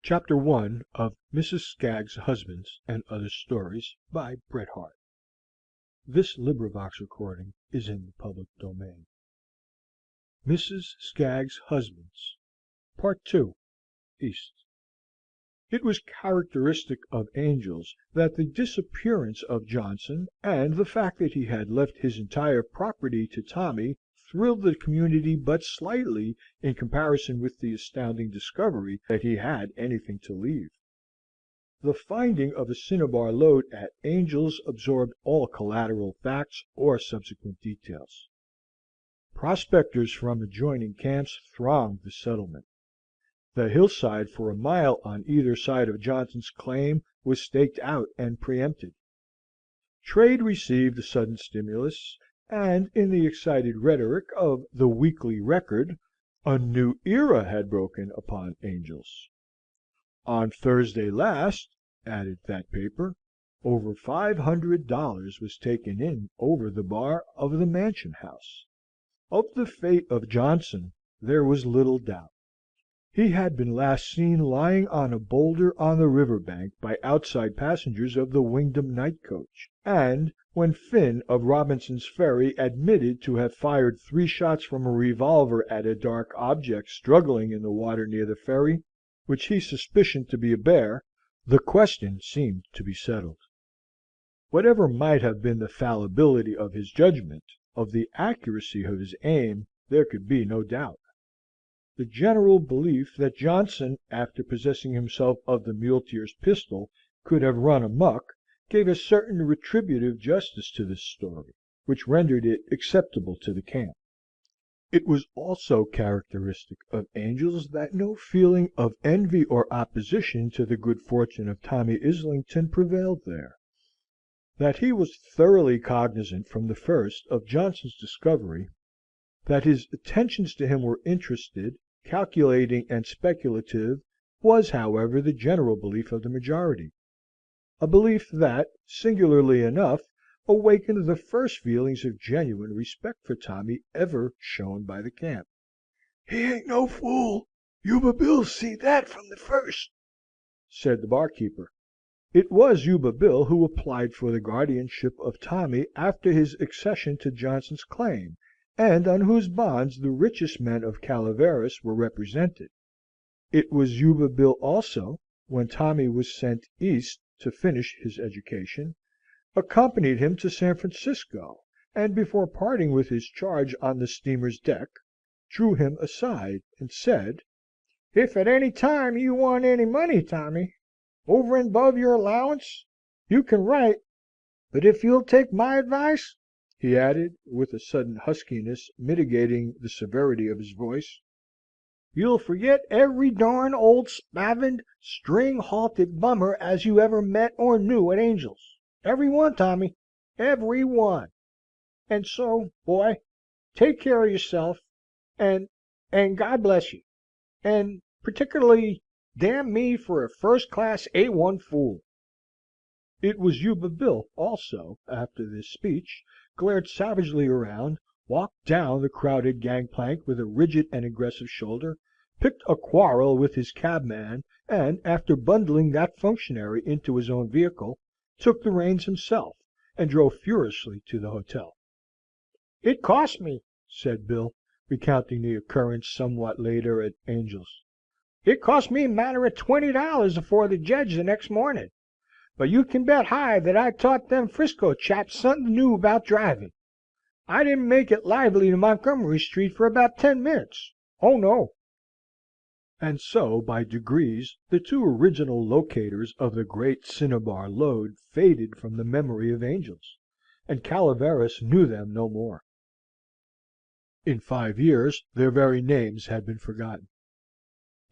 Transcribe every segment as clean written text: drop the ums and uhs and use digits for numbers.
Chapter 1 of Mrs. Skaggs's Husbands and Other Stories by Bret Harte. This recording is in the public domain. Mrs. Skaggs's Husbands, Part 2, East. It was characteristic of Angel's that the disappearance of Johnson and the fact that he had left his entire property to Tommy thrilled the community but slightly in comparison with the astounding discovery that he had anything to leave. The finding of a cinnabar lode at Angel's absorbed all collateral facts or subsequent details. Prospectors from adjoining camps thronged the settlement. The hillside for a mile on either side of Johnson's claim was staked out and preempted. Trade received a sudden stimulus, and in the excited rhetoric of the Weekly Record, a new era had broken upon Angel's. On Thursday last, added that paper, over $500 was taken in over the bar of the Mansion House. Of the fate of Johnson there was little doubt. He had been last seen lying on a boulder on the river bank by outside passengers of the Wingdam night coach, and when Finn of Robinson's Ferry admitted to have fired 3 shots from a revolver at a dark object struggling in the water near the ferry, which he suspicioned to be a bear, the question seemed to be settled. Whatever might have been the fallibility of his judgment, of the accuracy of his aim there could be no doubt. The general belief that Johnson, after possessing himself of the muleteer's pistol, could have run amuck, gave a certain retributive justice to this story, which rendered it acceptable to the camp. It was also characteristic of Angel's that no feeling of envy or opposition to the good fortune of Tommy Islington prevailed there. That he was thoroughly cognizant from the first of Johnson's discovery, that his attentions to him were interested, calculating, and speculative, was, however, the general belief of the majority. A belief that, singularly enough, awakened the first feelings of genuine respect for Tommy ever shown by the camp. "He ain't no fool. Yuba Bill see that from the first," said the barkeeper. It was Yuba Bill who applied for the guardianship of Tommy after his accession to Johnson's claim, and on whose bonds the richest men of Calaveras were represented. It was Yuba Bill also, when Tommy was sent East to finish his education, accompanied him to San Francisco, and before parting with his charge on the steamer's deck, drew him aside and said, "If at any time you want any money, Tommy, over and above your allowance, you can write. But if you'll take my advice," he added, with a sudden huskiness mitigating the severity of his voice, "you'll forget every darn old spavined, string-halted bummer as you ever met or knew at Angel's. Every one, Tommy, every one. And so, boy, take care of yourself, and God bless you, and particularly damn me for a first-class A1 fool." It was Yuba Bill also, after this speech, glared savagely around, walked down the crowded gangplank with a rigid and aggressive shoulder, picked a quarrel with his cabman, and, after bundling that functionary into his own vehicle, took the reins himself, and drove furiously to the hotel. "It cost me," said Bill, recounting the occurrence somewhat later at Angel's, "it cost me a matter of $20 afore the jedge the next morning. But you can bet high that I taught them Frisco chaps something new about driving. I didn't make it lively to Montgomery Street for about 10 minutes. Oh, no." And so, by degrees, the 2 original locators of the great cinnabar lode faded from the memory of Angel's, and Calaveras knew them no more. In 5 years their very names had been forgotten.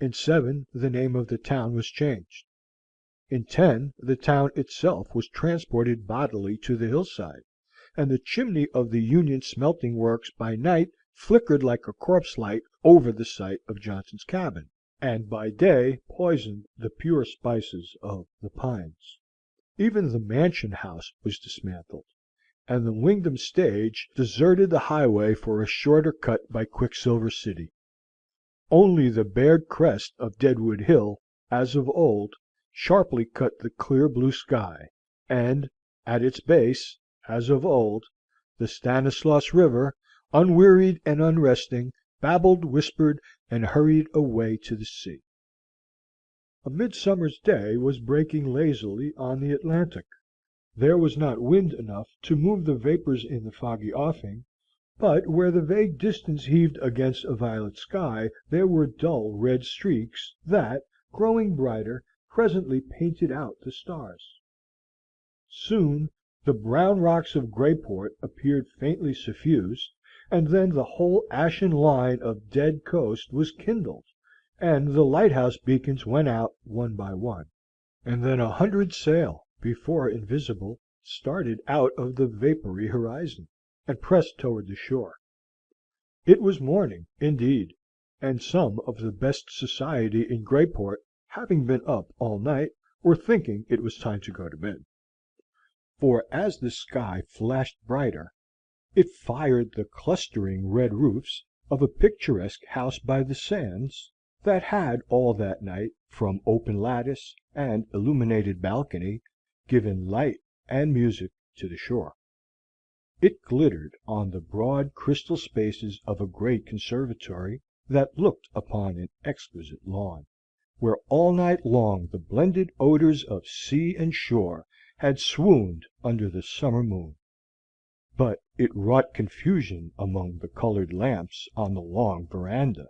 In 7 the name of the town was changed. In 10 the town itself was transported bodily to the hillside, and the chimney of the Union Smelting Works by night flickered like a corpse light over the site of Johnson's cabin, and by day poisoned the pure spices of the pines. Even the Mansion House was dismantled, and the Wingdam stage deserted the highway for a shorter cut by Quicksilver City. Only the bared crest of Deadwood Hill, as of old, sharply cut the clear blue sky, and at its base, as of old, the Stanislaus River, unwearied and unresting, babbled, whispered, and hurried away to the sea. A midsummer's day was breaking lazily on the Atlantic. There was not wind enough to move the vapors in the foggy offing, but where the vague distance heaved against a violet sky there were dull red streaks that, growing brighter, presently painted out the stars. Soon the brown rocks of Grayport appeared faintly suffused, and then the whole ashen line of dead coast was kindled, and the lighthouse beacons went out one by one. And then 100 sail, before invisible, started out of the vapory horizon, and pressed toward the shore. It was morning, indeed, and some of the best society in Grayport, having been up all night, were thinking it was time to go to bed. For as the sky flashed brighter, it fired the clustering red roofs of a picturesque house by the sands, that had all that night, from open lattice and illuminated balcony, given light and music to the shore. It glittered on the broad crystal spaces of a great conservatory that looked upon an exquisite lawn, where all night long the blended odors of sea and shore had swooned under the summer moon. But it wrought confusion among the colored lamps on the long veranda,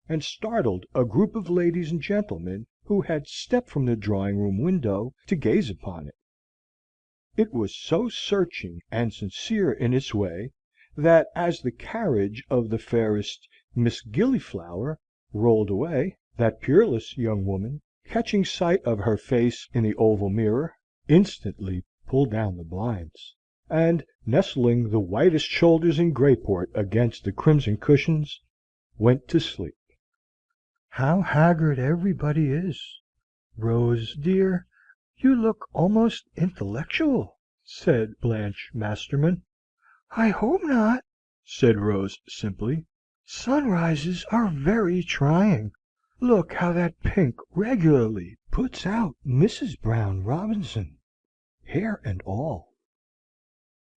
and startled a group of ladies and gentlemen who had stepped from the drawing-room window to gaze upon it. It was so searching and sincere in its way, that as the carriage of the fairest Miss Gillyflower rolled away, that peerless young woman, catching sight of her face in the oval mirror, instantly pulled down the blinds, and, nestling the whitest shoulders in Grayport against the crimson cushions, went to sleep. "How haggard everybody is! Rose, dear, you look almost intellectual," said Blanche Masterman. "I hope not," said Rose simply. "Sunrises are very trying. Look how that pink regularly puts out Mrs. Brown Robinson, hair and all."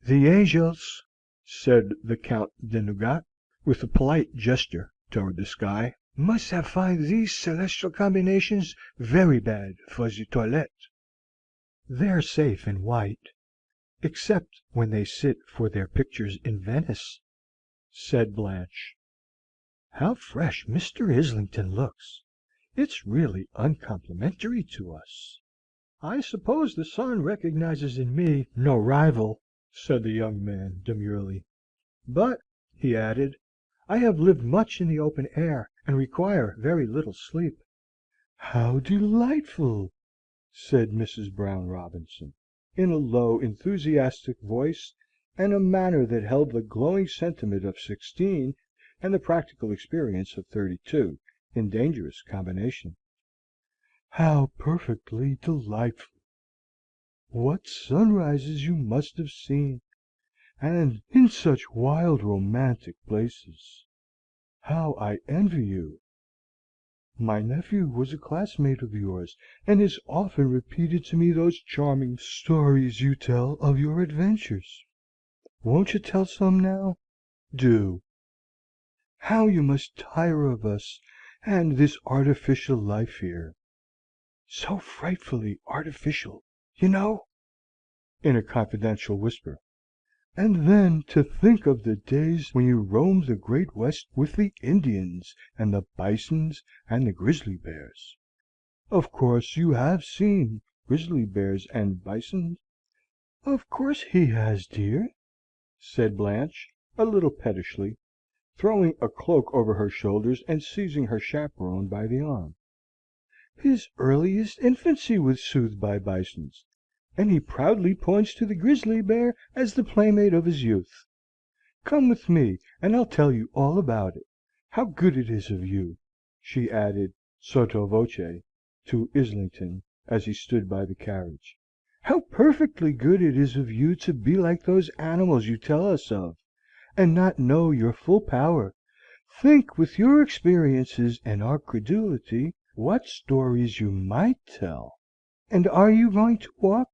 "The angels," said the Count de Nougat, with a polite gesture toward the sky, "must have find these celestial combinations very bad for the toilette." "They're safe in white, except when they sit for their pictures in Venice," said Blanche. "How fresh Mr. Islington looks! It's really uncomplimentary to us." "I suppose the sun recognizes in me no rival," said the young man demurely. "But," he added, "I have lived much in the open air, and require very little sleep." "How delightful!" said Mrs. Brown Robinson, in a low, enthusiastic voice, and a manner that held the glowing sentiment of 16 and the practical experience of 32 in dangerous combination. "How perfectly delightful! What sunrises you must have seen, and in such wild, romantic places! How I envy you! My nephew was a classmate of yours, and has often repeated to me those charming stories you tell of your adventures. Won't you tell some now? Do. How you must tire of us and this artificial life here. So frightfully artificial, you know," in a confidential whisper. "And then to think of the days when you roamed the Great West with the Indians and the bisons and the grizzly bears. Of course you have seen grizzly bears and bisons?" "Of course he has, dear," said Blanche, a little pettishly, throwing a cloak over her shoulders and seizing her chaperone by the arm. "His earliest infancy was soothed by bisons, and he proudly points to the grizzly bear as the playmate of his youth. Come with me, and I'll tell you all about it. How good it is of you," she added sotto voce to Islington as he stood by the carriage, "how perfectly good it is of you to be like those animals you tell us of, and not know your full power, Think with your experiences and our credulity what stories you might tell. And are you going to walk?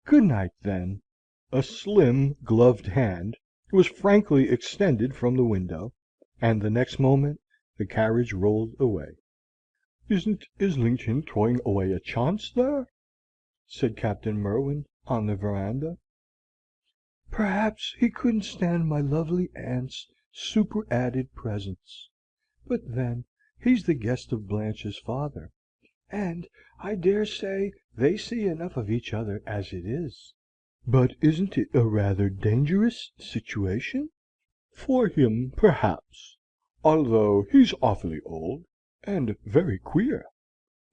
Good night, then." A slim, gloved hand was frankly extended from the window, and the next moment the carriage rolled away. "Isn't Islington throwing away a chance there?" said Captain Merwin on the veranda. "Perhaps he couldn't stand my lovely aunt's superadded presence. But then he's the guest of Blanche's father, and I dare say they see enough of each other as it is." "But isn't it a rather dangerous situation?" "For him, perhaps, although he's awfully old, and very queer.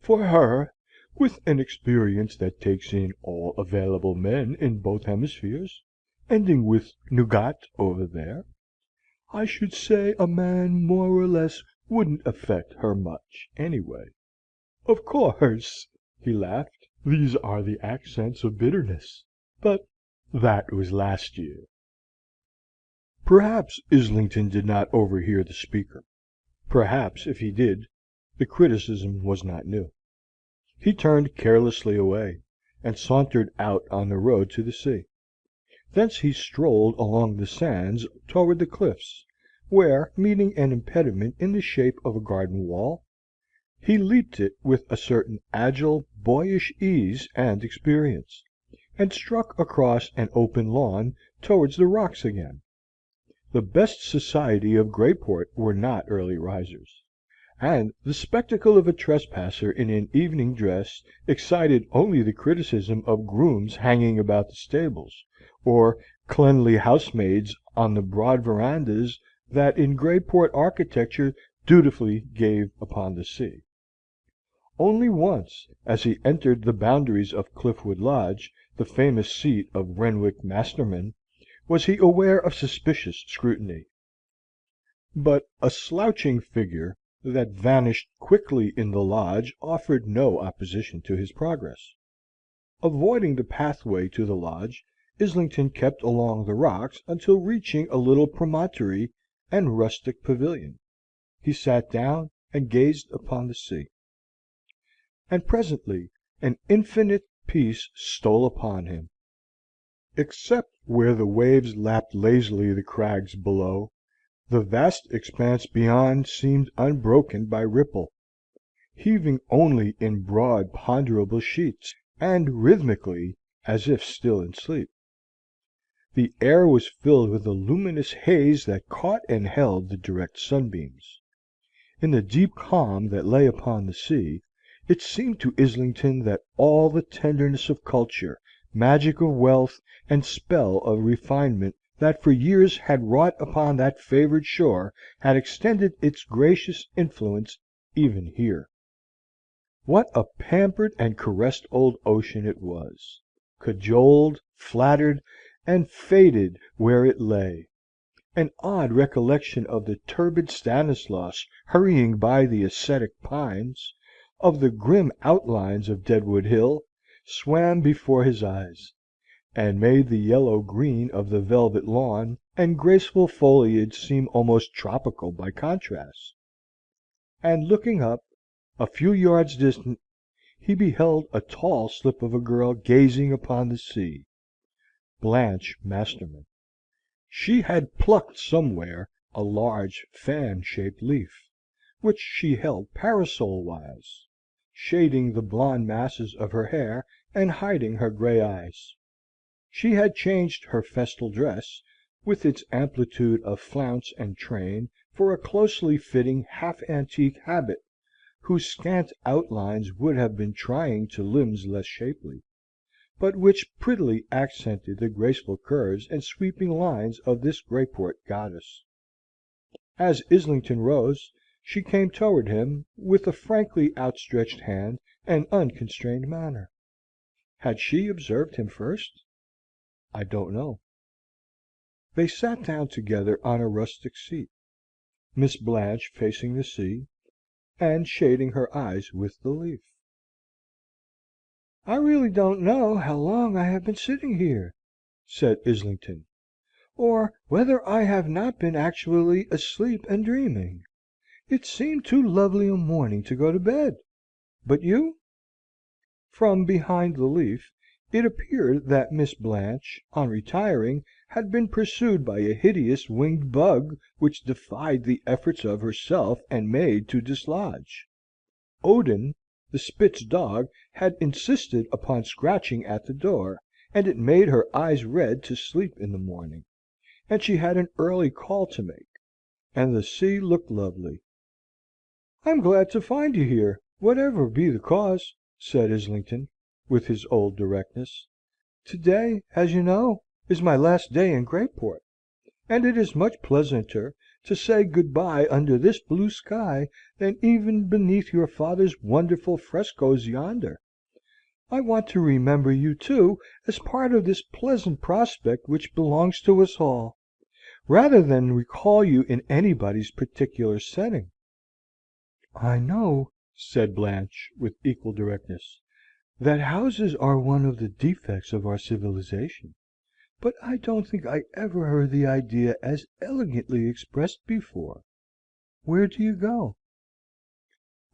For her, with an experience that takes in all available men in both hemispheres, ending with Nougat over there, I should say a man more or less wouldn't affect her much, anyway." "Of course," he laughed, "these are the accents of bitterness. But that was last year." Perhaps Islington did not overhear the speaker. Perhaps, if he did, the criticism was not new. He turned carelessly away, and sauntered out on the road to the sea. Thence he strolled along the sands toward the cliffs, where, meeting an impediment in the shape of a garden wall, he leaped it with a certain agile, boyish ease and experience, and struck across an open lawn towards the rocks again. The best society of Greyport were not early risers, and the spectacle of a trespasser in an evening dress excited only the criticism of grooms hanging about the stables, or cleanly housemaids on the broad verandas that in Greyport architecture dutifully gave upon the sea. Only once, as he entered the boundaries of Cliffwood Lodge, the famous seat of Renwick Masterman, was he aware of suspicious scrutiny. But a slouching figure that vanished quickly in the lodge offered no opposition to his progress. Avoiding the pathway to the lodge, Islington kept along the rocks until reaching a little promontory and rustic pavilion. He sat down and gazed upon the sea. And presently an infinite peace stole upon him. Except where the waves lapped lazily the crags below, the vast expanse beyond seemed unbroken by ripple, heaving only in broad ponderable sheets, and rhythmically, as if still in sleep. The air was filled with a luminous haze that caught and held the direct sunbeams. In the deep calm that lay upon the sea, it seemed to Islington that all the tenderness of culture, magic of wealth, and spell of refinement that for years had wrought upon that favored shore had extended its gracious influence even here. What a pampered and caressed old ocean it was, cajoled, flattered, and feted where it lay! An odd recollection of the turbid Stanislaus hurrying by the ascetic pines, of the grim outlines of Deadwood Hill, swam before his eyes, and made the yellow green of the velvet lawn and graceful foliage seem almost tropical by contrast. And looking up, a few yards distant, he beheld a tall slip of a girl gazing upon the sea, Blanche Masterman. She had plucked somewhere a large fan shaped leaf, which she held parasol wise, shading the blonde masses of her hair and hiding her gray eyes. She had changed her festal dress, with its amplitude of flounce and train, for a closely fitting half antique habit, whose scant outlines would have been trying to limbs less shapely, but which prettily accented the graceful curves and sweeping lines of this Greyport goddess. As Islington rose, she came toward him, with a frankly outstretched hand and unconstrained manner. Had she observed him first? I don't know. They sat down together on a rustic seat, Miss Blanche facing the sea, and shading her eyes with the leaf. "I really don't know how long I have been sitting here," said Islington. or whether I have not been actually asleep and dreaming. It seemed too lovely a morning to go to bed. But you?" From behind the leaf it appeared that Miss Blanche, on retiring, had been pursued by a hideous winged bug which defied the efforts of herself and maid to dislodge. Odin, the Spitz dog, had insisted upon scratching at the door, and it made her eyes red to sleep in the morning, and she had an early call to make, and the sea looked lovely. "I'm glad to find you here, whatever be the cause," said Islington, with his old directness. "Today, as you know, is my last day in Greyport, and it is much pleasanter to say good by under this blue sky than even beneath your father's wonderful frescoes yonder. I want to remember you, too, as part of this pleasant prospect which belongs to us all, rather than recall you in anybody's particular setting." "I know," said Blanche, with equal directness, "that houses are one of the defects of our civilization, but I don't think I ever heard the idea as elegantly expressed before. Where do you go?"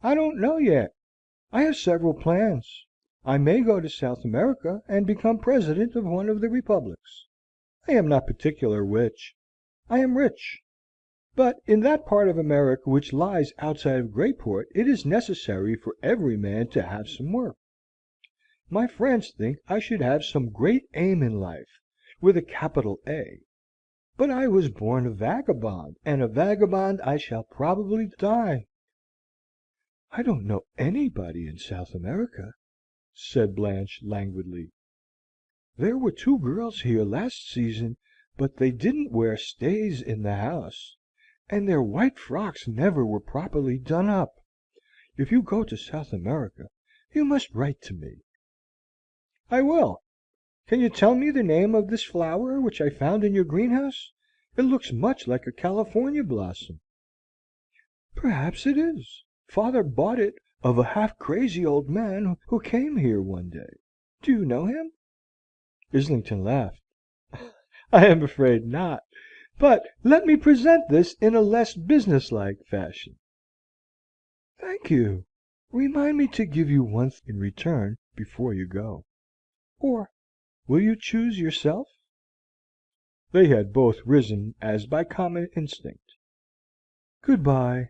"I don't know yet. I have several plans. I may go to South America and become president of one of the republics. I am not particular which. I am rich. But in that part of America which lies outside of Greyport it is necessary for every man to have some work. My friends think I should have some great aim in life, with a capital A. But I was born a vagabond, and a vagabond I shall probably die." "I don't know anybody in South America," said Blanche languidly. "There were two girls here last season, but they didn't wear stays in the house, and their white frocks never were properly done up. If you go to South America, you must write to me." "I will. Can you tell me the name of this flower which I found in your greenhouse? It looks much like a California blossom." "Perhaps it is. Father bought it of a half crazy old man who came here one day. Do you know him?" Islington laughed. "I am afraid not. But let me present this in a less businesslike fashion." "Thank you. Remind me to give you one thing in return before you go. Or will you choose yourself?" They had both risen as by common instinct. "Good-bye."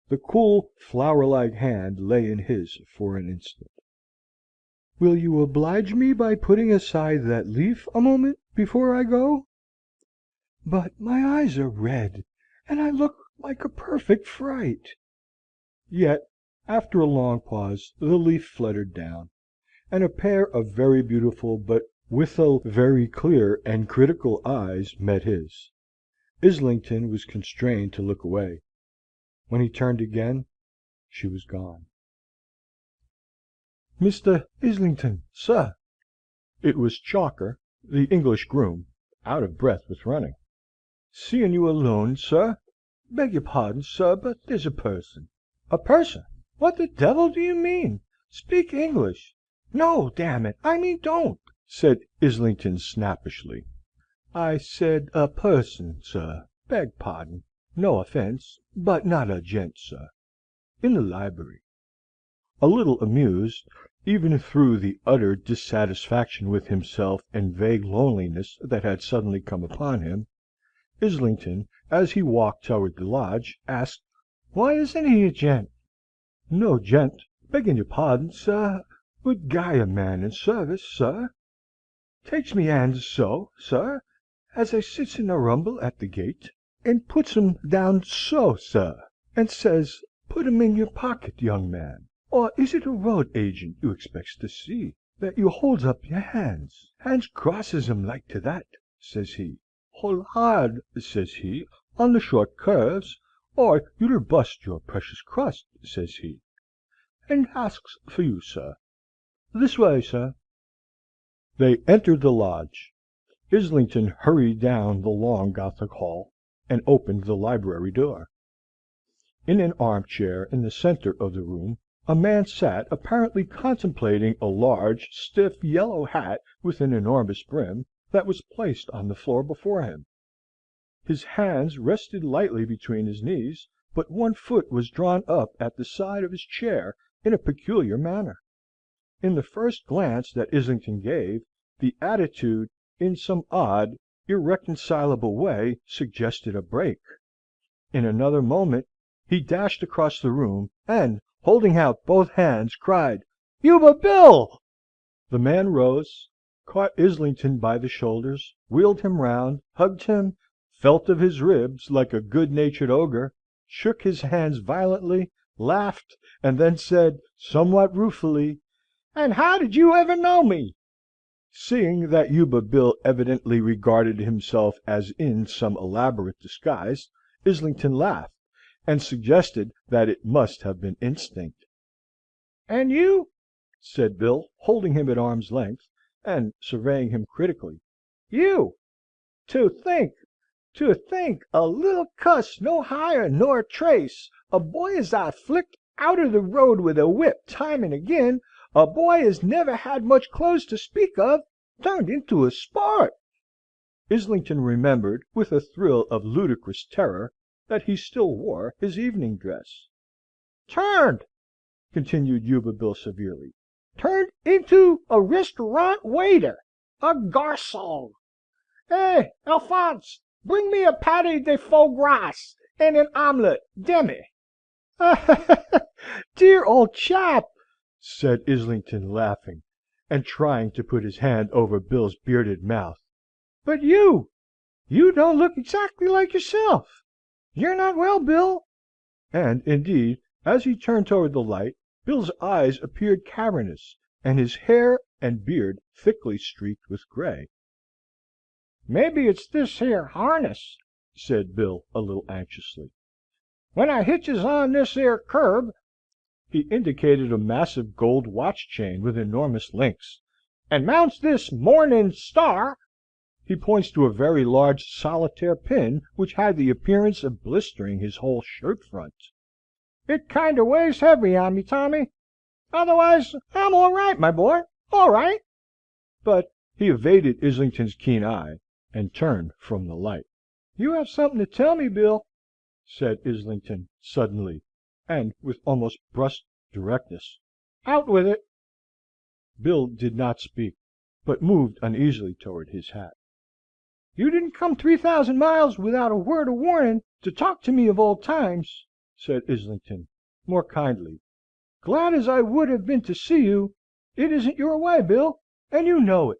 The cool, flower-like hand lay in his for an instant. "Will you oblige me by putting aside that leaf a moment before I go? But my eyes are red, and I look like a perfect fright." Yet, after a long pause, the leaf fluttered down, and a pair of very beautiful but withal very clear and critical eyes met his. Islington was constrained to look away. When he turned again, she was gone. "Mr. Islington, sir." It was Chalker, the English groom, out of breath with running. "Seeing you alone, sir. Beg your pardon, sir, but there's a person." "A person? What the devil do you mean? Speak English." "No, damn it, I mean don't," said Islington snappishly. "I said a person, sir. Beg pardon. No offence, but not a gent, sir. In the library." A little amused, even through the utter dissatisfaction with himself and vague loneliness that had suddenly come upon him, Islington, as he walked toward the lodge, asked, "Why isn't he a gent?" "No gent, begging your pardon, sir, would guy a man in service, sir. Takes me 'ands so, sir, as I sits in a rumble at the gate, and puts 'em down so, sir, and says, 'Put 'em in your pocket, young man.' Or is it a road agent you expects to see, that you holds up your hands crosses 'em like to that, says he. 'Hold hard,' says he, 'on the short curves, or you'll bust your precious crust,' says he, and asks for you, sir. This way, sir." They entered the lodge. Islington hurried down the long Gothic hall, and opened the library door. In an armchair in the center of the room a man sat apparently contemplating a large, stiff, yellow hat with an enormous brim, that was placed on the floor before him. His hands rested lightly between his knees, but one foot was drawn up at the side of his chair in a peculiar manner. In the first glance that Islington gave, the attitude, in some odd, irreconcilable way, suggested a break. In another moment he dashed across the room, and, holding out both hands, cried, "Yuba Bill!" The man rose, caught Islington by the shoulders, wheeled him round, hugged him, felt of his ribs like a good-natured ogre, shook his hands violently, laughed, and then said, somewhat ruefully, "And how did you ever know me?" Seeing that Yuba Bill evidently regarded himself as in some elaborate disguise, Islington laughed, and suggested that it must have been instinct. "And you?" said Bill, holding him at arm's length, and surveying him critically. "You! To think a little cuss no higher nor a trace, a boy as I flicked outer the road with a whip time and agin, a boy as never had much clothes to speak of, turned into a sport!" Islington remembered, with a thrill of ludicrous terror, that he still wore his evening dress. "Turned," continued Yuba Bill severely, "turned into a restaurant waiter, a garçon. Hey, Alphonse, bring me a patty de foie gras and an omelette, demi." "Dear old chap!" said Islington, laughing, and trying to put his hand over Bill's bearded mouth. "But you don't look exactly like yourself. You're not well, Bill." And, indeed, as he turned toward the light, Bill's eyes appeared cavernous, and his hair and beard thickly streaked with gray. "Maybe it's this here harness," said Bill, a little anxiously. "When I hitches on this 'ere curb," he indicated a massive gold watch chain with enormous links, "and mounts this Morning Star," he points to a very large solitaire pin which had the appearance of blistering his whole shirt front, "it kinder weighs heavy on me, Tommy. Otherwise, I'm all right, my boy, all right." But he evaded Islington's keen eye, and turned from the light. "You have something to tell me, Bill," said Islington, suddenly, and with almost brusque directness. "Out with it." Bill did not speak, but moved uneasily toward his hat. "You didn't come 3,000 miles without a word of warning to talk to me of old times," said Islington, more kindly. "Glad as I would have been to see you, it isn't your way, Bill, and you know it.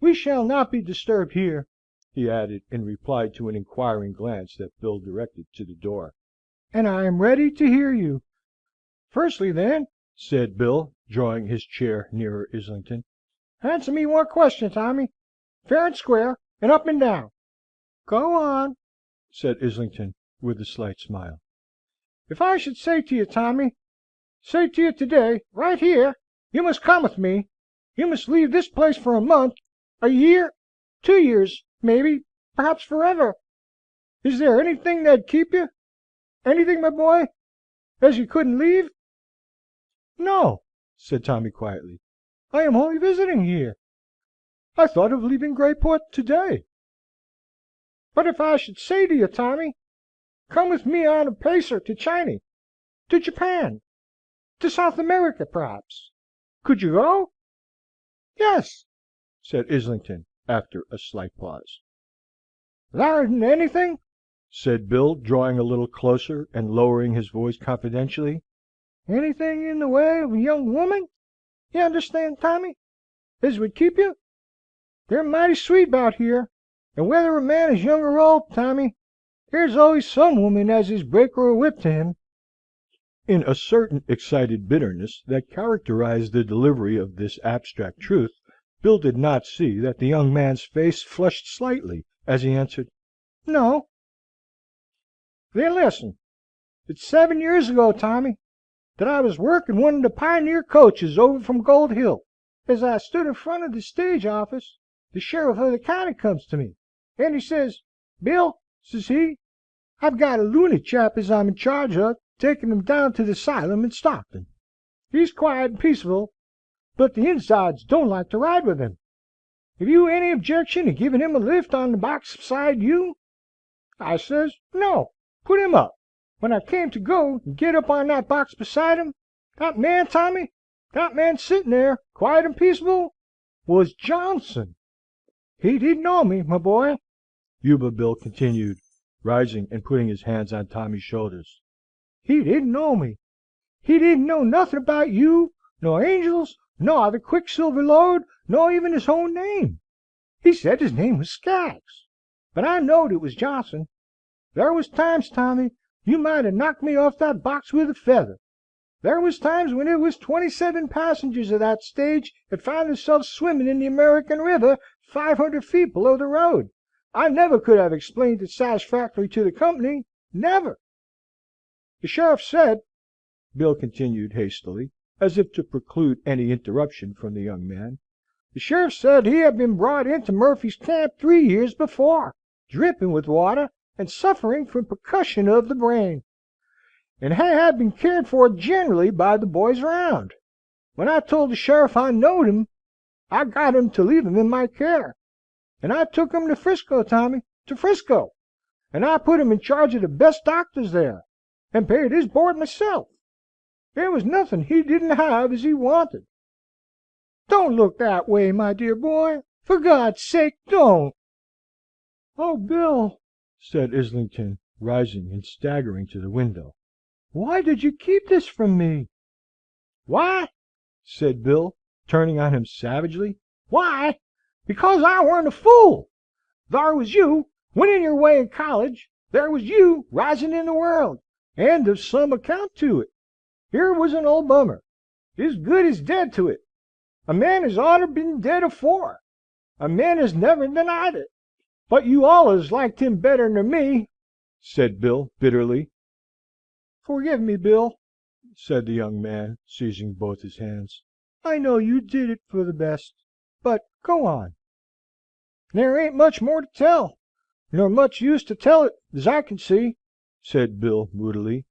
We shall not be disturbed here," he added, in reply to an inquiring glance that Bill directed to the door, "and I am ready to hear you." "Firstly, then," said Bill, drawing his chair nearer Islington, "answer me one question, Tommy, fair and square, and up and down." "Go on," said Islington, with a slight smile. "If I should say to you, Tommy, say to you today, right here, you must come with me, you must leave this place for a month, a year, 2 years, maybe, perhaps forever, is there anything that'd keep you? Anything, my boy, as you couldn't leave?" "No," said Tommy quietly. "I am only visiting here. I thought of leaving Greyport today." "But if I should say to you, Tommy, come with me on a pacer to Chiny, to Japan, to South America, perhaps, could you go?" "Yes," said Islington, after a slight pause. "Thar isn't anything," said Bill, drawing a little closer and lowering his voice confidentially, "anything in the way of a young woman, you understand, Tommy, as would keep you? They're mighty sweet 'bout here, and whether a man is young or old, Tommy, there's always some woman as is break or a whip to him." In a certain excited bitterness that characterized the delivery of this abstract truth, Bill did not see that the young man's face flushed slightly as he answered, "No." "Then listen. It's 7 years ago, Tommy, that I was working one of the Pioneer coaches over from Gold Hill. As I stood in front of the stage office, the sheriff of the county comes to me, and he says, 'Bill,' says he, 'I've got a loony chap as I'm in charge of, taking him down to the 'sylum in Stockton. He's quiet and peaceable, but the insides don't like to ride with him. have you any objection to giving him a lift on the box beside you? I says, no, put him up. When I came to go and get up on that box beside him, that man, Tommy, that man sitting there, quiet and peaceable, was Johnson. He didn't know me, my boy, Yuba Bill continued, rising and putting his hands on Tommy's shoulders. He didn't know me. He didn't know nothing about you, nor angels, nor the quicksilver lode, nor even his own name. He said his name was Skaggs, but I knowed it was Johnson. There was times, Tommy, you might have knocked me off that box with a feather. There was times when it was 27 passengers of that stage that found themselves swimming in the American River 500 feet below the road. I never could have explained it satisfactorily to the company, never. The sheriff said, Bill continued hastily, as if to preclude any interruption from the young man, the sheriff said he had been brought into Murphy's camp 3 years before, dripping with water and suffering from percussion of the brain, and had been cared for generally by the boys around. When I told the sheriff I knowed him, I got him to leave him in my care, and I took him to Frisco, Tommy, to Frisco, and I put him in charge of the best doctors there, and paid his board myself. There was nothing he didn't have as he wanted. Don't look that way, my dear boy. For God's sake, don't. Oh, Bill, said Islington, rising and staggering to the window. Why did you keep this from me? Why? Said Bill, turning on him savagely. Why? Because I weren't a fool. There was you, winning your way in college. There was you, rising in the world, and of some account to it. Here was an old bummer, as good as dead to it. A man has oughter been dead afore. A man has never denied it. But you allus liked him better than me, said Bill bitterly. Forgive me, Bill, said the young man, seizing both his hands. I know you did it for the best, but go on. There ain't much more to tell, nor much use to tell it, as I can see, said Bill moodily.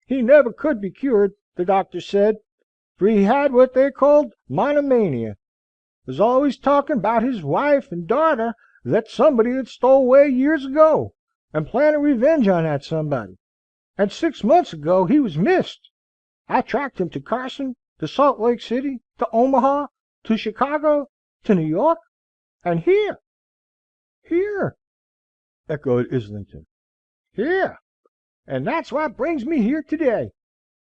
He never could be cured, the doctor said, for he had what they called monomania. Was always talking about his wife and daughter that somebody had stole away years ago, and planning revenge on that somebody. And 6 months ago he was missed. I tracked him to Carson, to Salt Lake City, to Omaha, to Chicago, to New York, and here. Here, echoed Islington. Here. And that's what brings me here today.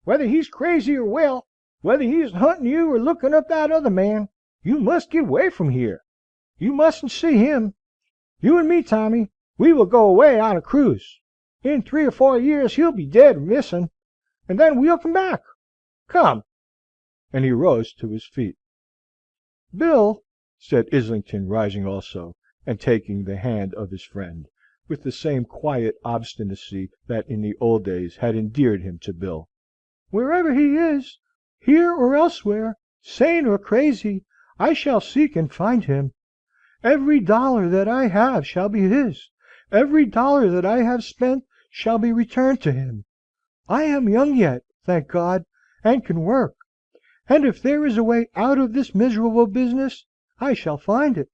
Whether he's crazy or well, whether he's hunting you or looking up that other man, you must get away from here. You mustn't see him. You and me, Tommy, we will go away on a cruise. In 3 or 4 years he'll be dead or missing, and then we'll come back. Come. And he rose to his feet. Bill, said Islington, rising also, and taking the hand of his friend, with the same quiet obstinacy that in the old days had endeared him to Bill. Wherever he is, here or elsewhere, sane or crazy, I shall seek and find him. Every dollar that I have shall be his. Every dollar that I have spent shall be returned to him. I am young yet, thank God, and can work. And if there is a way out of this miserable business, I shall find it.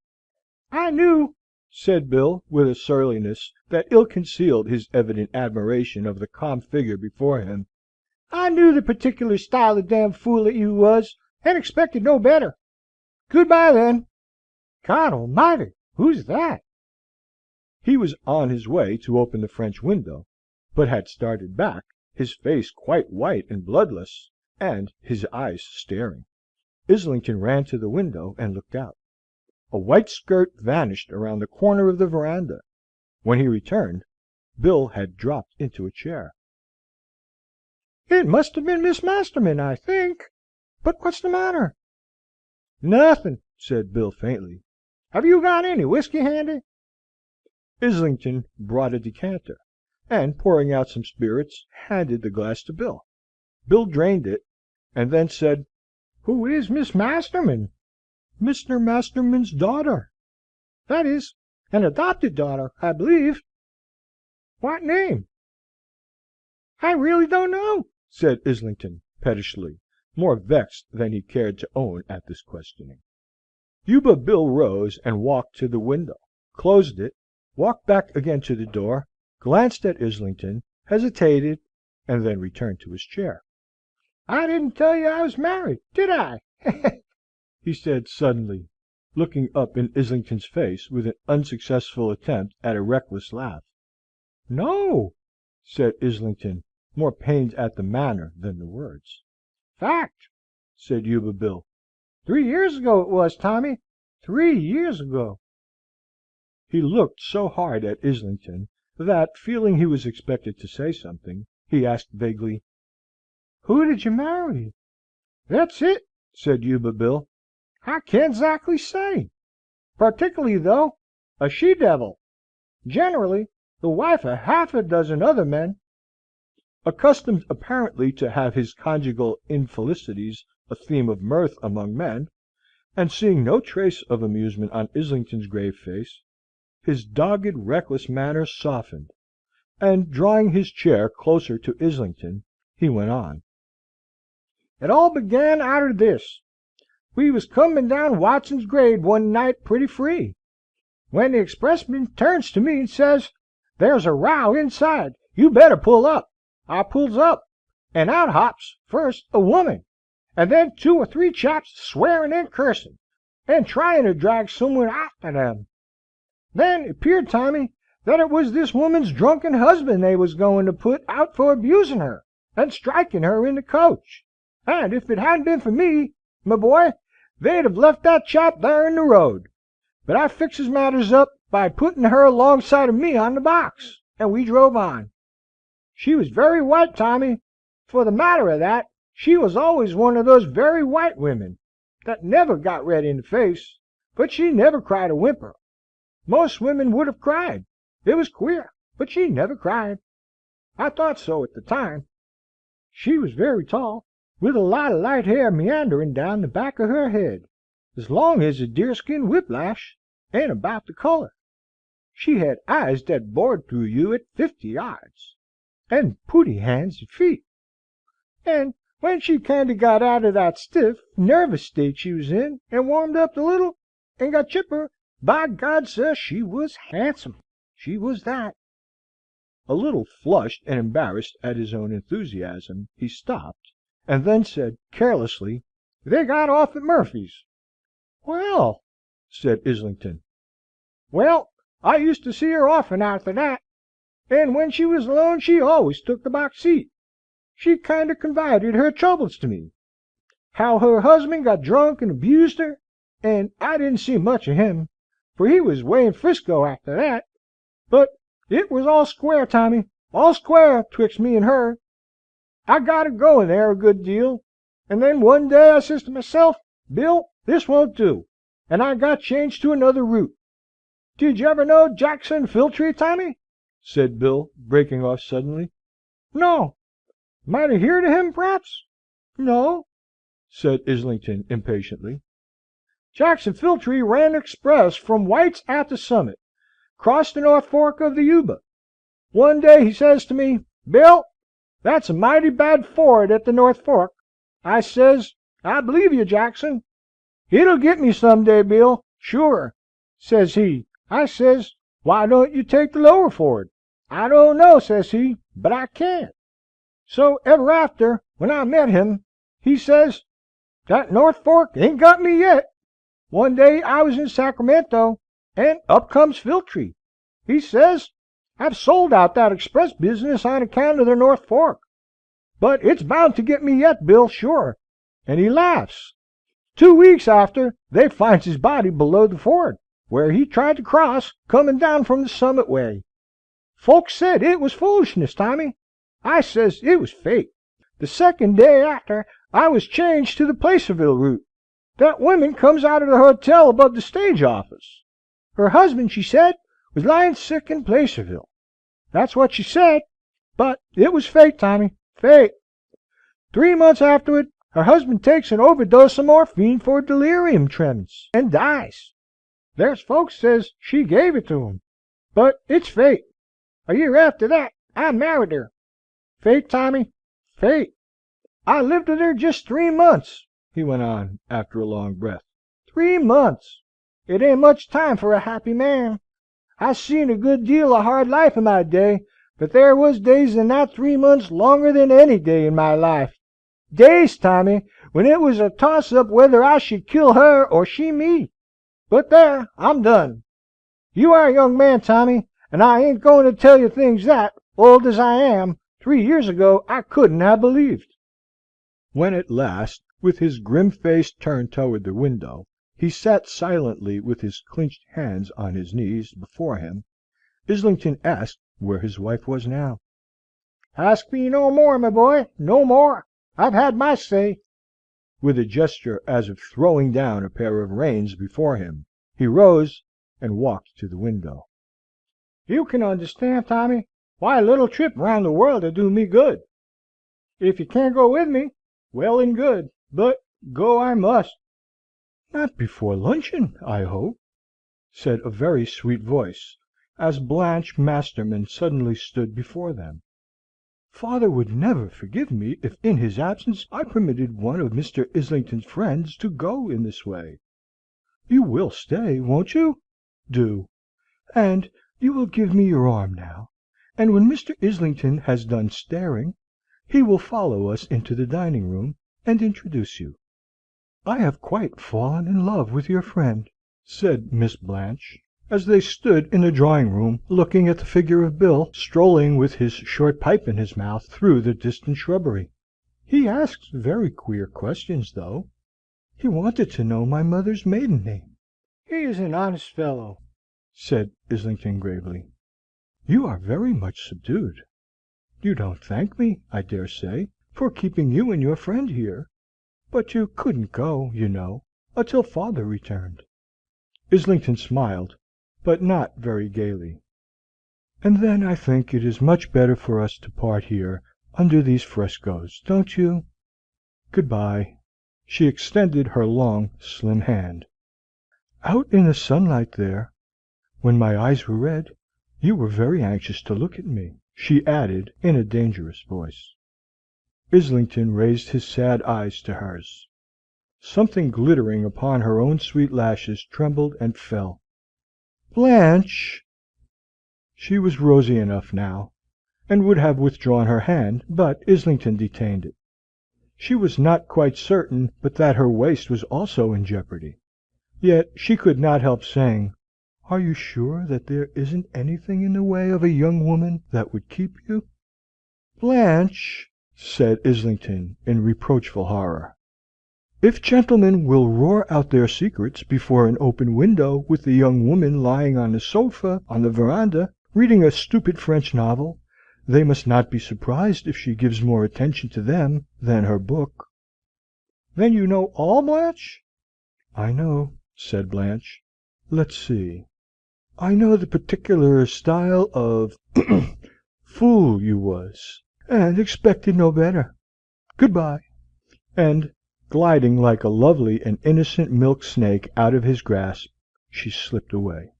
I knew, said Bill, with a surliness that ill-concealed his evident admiration of the calm figure before him, I knew the particular style of damn fool that you was, and expected no better. Goodbye, then. God almighty, who's that? He was on his way to open the French window, but had started back, his face quite white and bloodless, and his eyes staring. Islington ran to the window and looked out. A white skirt vanished around the corner of the veranda. When he returned, Bill had dropped into a chair. It must have been Miss Masterman, I think. But what's the matter? Nothing, said Bill faintly. Have you got any whiskey handy? Islington brought a decanter, and pouring out some spirits, handed the glass to Bill. Bill drained it, and then said, Who is Miss Masterman? Mr. Masterman's daughter. That is, an adopted daughter, I believe. What name? I really don't know, said Islington, pettishly, more vexed than he cared to own at this questioning. Yuba Bill rose and walked to the window, closed it, walked back again to the door, glanced at Islington, hesitated, and then returned to his chair. I didn't tell you I was married, did I? He said suddenly, looking up in Islington's face with an unsuccessful attempt at a reckless laugh. No, said Islington, more pained at the manner than the words. Fact, said Yuba Bill. 3 years ago it was, Tommy. 3 years ago. He looked so hard at Islington that, feeling he was expected to say something, he asked vaguely, Who did you marry? That's it, said Yuba Bill. I can't exactly say. Particularly, though, a she-devil. Generally, the wife of half a dozen other men. Accustomed apparently to have his conjugal infelicities a theme of mirth among men, and seeing no trace of amusement on Islington's grave face, his dogged, reckless manner softened, and, drawing his chair closer to Islington, he went on. It all began outer this. We was comin' down Watson's grade one night pretty free, when the expressman turns to me and says, There's a row inside. You better pull up. I pulls up, and out hops, first, a woman, and then 2 or 3 chaps swearing and cursing, and trying to drag someone after them. Then it 'peared, Tommy, that it was this woman's drunken husband they was going to put out for abusing her and striking her in the coach, and if it hadn't been for me, my boy, they'd have left that chap there in the road. But I fixes matters up by putting her alongside of me on the box, and we drove on. She was very white, Tommy. For the matter of that, she was always one of those very white women that never got red in the face, but she never cried a whimper. Most women would have cried. It was queer, but she never cried. I thought so at the time. She was very tall, with a lot of light hair meandering down the back of her head, as long as a deerskin whiplash, and about the color. She had eyes that bored through you at 50 yards, and pooty hands and feet. And when she kind of got out of that stiff, nervous state she was in, and warmed up a little, and got chipper, by God, sir, she was handsome. She was that. A little flushed and embarrassed at his own enthusiasm, he stopped, and then said carelessly, They got off at Murphy's. Well, said Islington. Well, I used to see her often after that, and when she was alone she always took the box seat. She kind of confided her troubles to me. How her husband got drunk and abused her, and I didn't see much of him, for he was way in Frisco after that. But it was all square, Tommy, all square 'twixt me and her. I got her going there a good deal, and then one day I says to myself, Bill, this won't do, and I got changed to another route. Did you ever know Jackson Filtree, Tommy? Said Bill, breaking off suddenly. No. Might have heard of him, perhaps? No, said Islington impatiently. Jackson Filtree ran express from White's at the Summit, crossed the North Fork of the Yuba. One day he says to me, Bill, that's a mighty bad ford at the North Fork. I says, I believe you, Jackson. It'll get me some day, Bill, sure, says he. I says, why don't you take the lower ford? I don't know, says he, but I can't. So ever after, when I met him, he says, that North Fork ain't got me yet. One day I was in Sacramento, and up comes Filtree. He says, I've sold out that express business on account of the North Fork, but it's bound to get me yet, Bill, sure. And he laughs. 2 weeks after, they finds his body below the ford, where he tried to cross, coming down from the Summit way. Folks said it was foolishness, Tommy. I says it was fate. The second day after, I was changed to the Placerville route. That woman comes out of the hotel above the stage office. Her husband, she said, was lying sick in Placerville. That's what she said. But it was fate, Tommy, fate. 3 months afterward, her husband takes an overdose of morphine for delirium tremens and dies. There's folks says she gave it to him. But it's fate. A year after that, I married her. Fate, Tommy, fate. I lived with her just 3 months, he went on after a long breath. 3 months! It ain't much time for a happy man. I seen a good deal of hard life in my day, but there was days in that 3 months longer than any day in my life. Days, Tommy, when it was a toss-up whether I should kill her or she me. But there, I'm done. You are a young man, Tommy, and I ain't going to tell you things that, old as I am, 3 years ago I couldn't have believed." When at last, with his grim face turned toward the window, he sat silently with his clinched hands on his knees before him, Islington asked where his wife was now. "Ask me no more, my boy, no more. I've had my say." With a gesture as of throwing down a pair of reins before him, he rose and walked to the window. "You can understand, Tommy, why a little trip round the world will do me good. If you can't go with me, well and good, but go I must." "Not before luncheon, I hope," said a very sweet voice, as Blanche Masterman suddenly stood before them. "Father would never forgive me if in his absence I permitted one of Mr. Islington's friends to go in this way. You will stay, won't you? Do. And you will give me your arm now, and when Mr. Islington has done staring, he will follow us into the dining room and introduce you." "I have quite fallen in love with your friend," said Miss Blanche, as they stood in the drawing room looking at the figure of Bill strolling with his short pipe in his mouth through the distant shrubbery. "He asks very queer questions, though. He wanted to know my mother's maiden name." "He is an honest fellow," said Islington gravely. "You are very much subdued. You don't thank me, I dare say, for keeping you and your friend here, but you couldn't go, you know, until father returned." Islington smiled, but not very gaily. "And then I think it is much better for us to part here under these frescoes, don't you? Goodbye." She extended her long, slim hand. "Out in the sunlight there, when my eyes were red, you were very anxious to look at me," she added in a dangerous voice. Islington raised his sad eyes to hers. Something glittering upon her own sweet lashes trembled and fell. "Blanche!" She was rosy enough now, and would have withdrawn her hand, but Islington detained it. She was not quite certain but that her waist was also in jeopardy, yet she could not help saying, "Are you sure that there isn't anything in the way of a young woman that would keep you?" "Blanche!" said Islington, in reproachful horror. "If gentlemen will roar out their secrets before an open window with a young woman lying on a sofa on the veranda, reading a stupid French novel, they must not be surprised if she gives more attention to them than her book." "Then you know all, Blanche?" "I know," said Blanche. "Let's see. I know the particular style of fool you was, and expected no better. Goodbye." And, gliding like a lovely and innocent milk snake out of his grasp, she slipped away.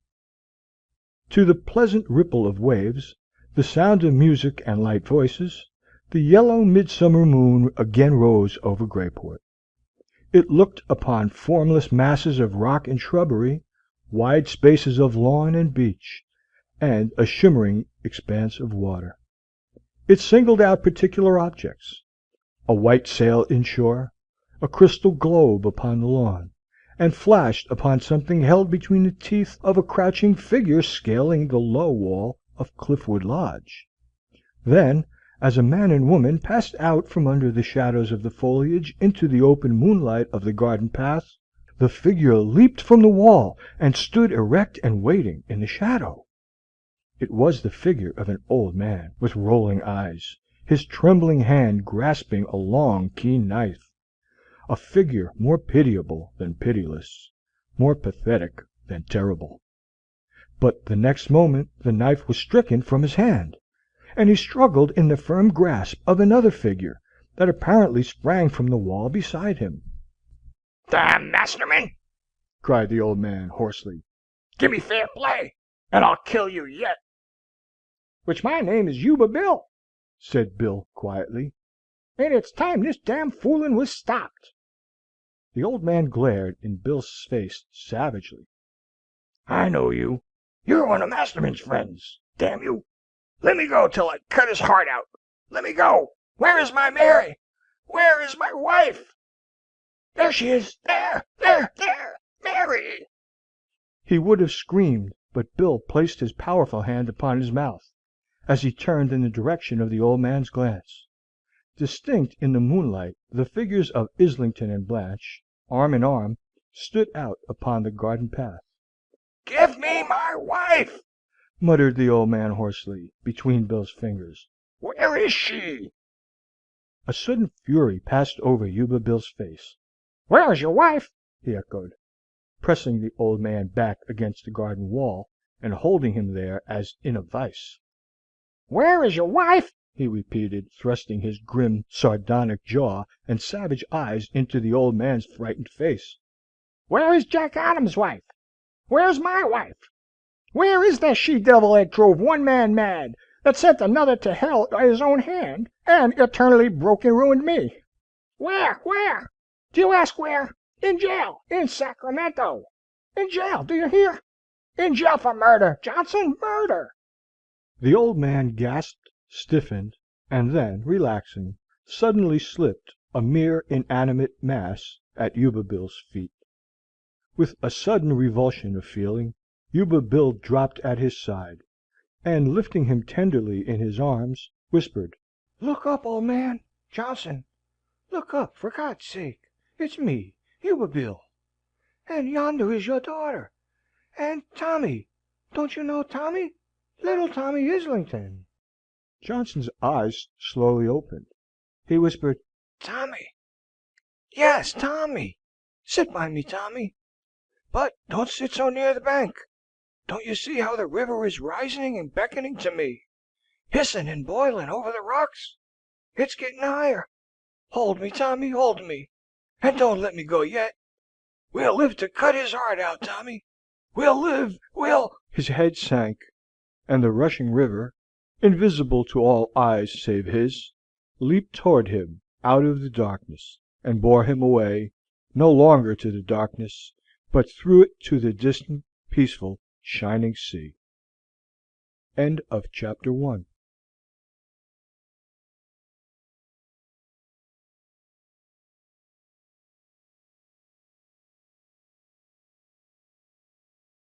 To the pleasant ripple of waves, the sound of music and light voices, the yellow midsummer moon again rose over Greyport. It looked upon formless masses of rock and shrubbery, wide spaces of lawn and beach, and a shimmering expanse of water. It singled out particular objects: a white sail inshore, a crystal globe upon the lawn, and flashed upon something held between the teeth of a crouching figure scaling the low wall of Cliffwood Lodge. Then, as a man and woman passed out from under the shadows of the foliage into the open moonlight of the garden path, the figure leaped from the wall and stood erect and waiting in the shadow. It was the figure of an old man, with rolling eyes, his trembling hand grasping a long, keen knife. A figure more pitiable than pitiless, more pathetic than terrible. But the next moment the knife was stricken from his hand, and he struggled in the firm grasp of another figure that apparently sprang from the wall beside him. "Damn Masterman!" cried the old man, hoarsely. "Give me fair play, and I'll kill you yet." "Which my name is Yuba Bill," said Bill, quietly, "and it's time this damn foolin' was stopped." The old man glared in Bill's face savagely. I know you. You're one of Masterman's friends. Damn you. Let me go till I cut his heart out. Let me go. Where is my Mary? Where is my wife? There she is. There. Mary. He would have screamed, but Bill placed his powerful hand upon his mouth, as he turned in the direction of the old man's glance. Distinct in the moonlight, the figures of Islington and Blanche, arm in arm, stood out upon the garden path. Give me my wife, muttered the old man hoarsely, between Bill's fingers. Where is she? A sudden fury passed over Yuba Bill's face. Where is your wife? He echoed, pressing the old man back against the garden wall and holding him there as in a vice. Where is your wife? He repeated, thrusting his grim, sardonic jaw and savage eyes into the old man's frightened face. Where is Jack Adams' wife? Where's my wife? Where is that she-devil that drove one man mad, that sent another to hell by his own hand, and eternally broke and ruined me? Where? Do you ask where? In jail, in Sacramento. In jail, do you hear? In jail for murder, Johnson, murder. The old man gasped, stiffened, and then, relaxing, suddenly slipped, a mere inanimate mass, at Yuba Bill's feet. With a sudden revulsion of feeling, Yuba Bill dropped at his side, and lifting him tenderly in his arms, whispered, Look up, old man. Johnson, look up, for God's sake. It's me, Yuba Bill. And yonder is your daughter. And Tommy. Don't you know Tommy? Little Tommy Islington. Johnson's eyes slowly opened. He whispered, Tommy. Yes, Tommy. Sit by me, Tommy. But don't sit so near the bank. Don't you see how the river is rising and beckoning to me? Hissing and boiling over the rocks? It's getting higher. Hold me, Tommy, hold me. And don't let me go yet. We'll live to cut his heart out, Tommy. We'll live, we'll... His head sank, and the rushing river, invisible to all eyes save his, leaped toward him out of the darkness, and bore him away, no longer to the darkness, but through it to the distant, peaceful, shining sea. End of chapter 1.